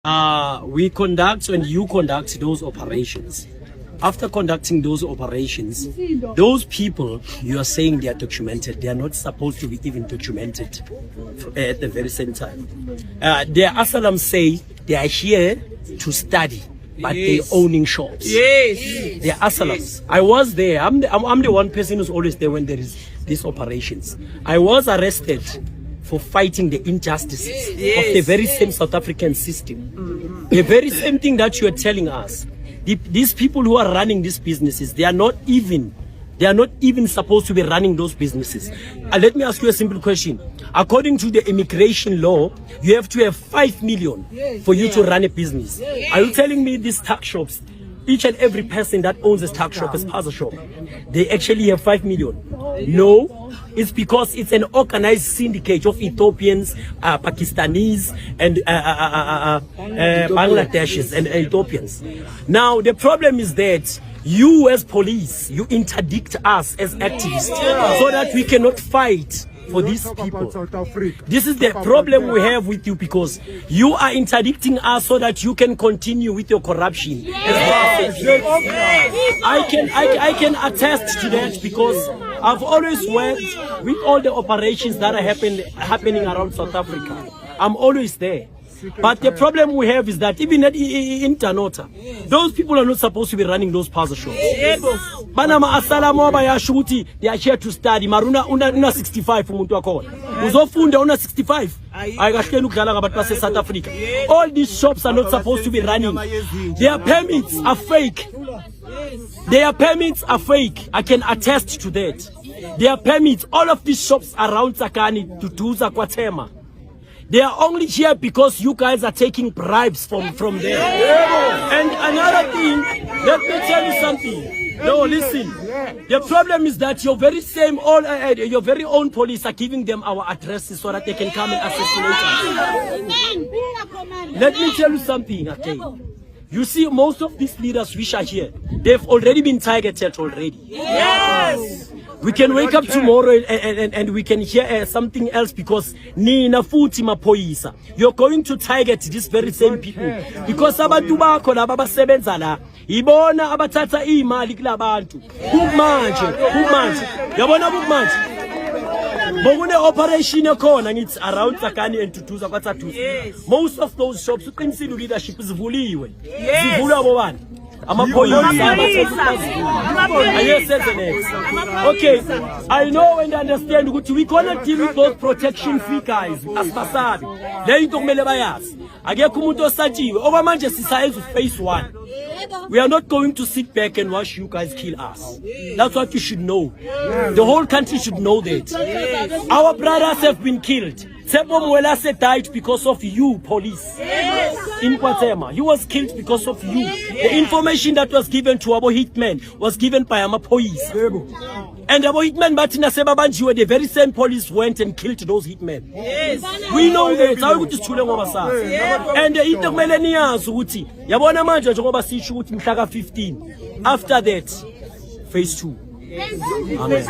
We conduct and you conduct those operations. After conducting those operations, those people you are saying they are documented, they are not supposed to be even documented at the very same time. The Asylum say they are here to study, but they're owning shops. Yes. They are Asylums. I was there. I'm the one person who's always there when there is these operations. I was arrested for fighting the injustices of the very same South African system. The very same thing that you are telling us. These people who are running these businesses, they are not even supposed to be running those businesses. Let me ask you a simple question. According to the immigration law, you have to have 5 million for you to run a business. Are you telling me these tuck shops, each and every person that owns a tuck shop, a spaza shop, they actually have 5 million? No, it's because it's an organized syndicate of Ethiopians, Pakistanis, and Bangladeshis and Ethiopians. Now, the problem is that you as police, you interdict us as activists so that we cannot fight for these people. This is the problem we have with you, because you are interdicting us so that you can continue with your corruption. I can attest to that, because I've always worked with all the operations that are happening around South Africa. I'm always there. But the problem we have is that even in Tanota, those people are not supposed to be running those puzzle shops. Banama asalamu bayashuti, they are here to study. Maruna una 65 umuntu akona. Uzofunda una 65. Ayikashiyeni ukudlala ngabantu South Africa. All these shops are not supposed to be running. Their permits are fake. Their permits are fake. I can attest to that. Their permits, all of these shops around Tsakani, Tutuza, Kwatema, they are only here because you guys are taking bribes from there. And another thing, let me tell you something. No, listen. The problem is that your very your very own police are giving them our addresses so that they can come and assassinate us. Let me tell you something, okay? You see, most of these leaders which are here, they've already been targeted already. Yes! We can wake up tomorrow and we can hear something else, because Nina Futi Mapoisa, you're going to target these very same people. Because abantu bakho la babasebenza la, ibona abathatha imali kulabantu. Kumanje. Yabona kumanje. Bogune operation ekhona ngithi around Tsakani and Tutuza kwaTsatuza. Most of those shops uqinisile leadership zivuliwe. Zivulwa bobani? Okay, I know and understand ukuthi we cannot deal with those protection fee guys asibasabi. Le into kumele bayazi. Akekho umuntu osatshiwe. Okwamanje sisayenza phase 1. We are not going to sit back and watch you guys kill us. That's what you should know. The whole country should know that. Our brothers have been killed. Tshepo Mwelase died because of you, police. In Kwatema. He was killed because of you. The information that was given to our hitman was given by our police. And our hitman Martina Sebabanji, the very same police went and killed those hitmen. We know that. And the intermillennials uti. Yabona manje njengoba sisho ukuthi mhla ka-15. After that, phase 2. Amen.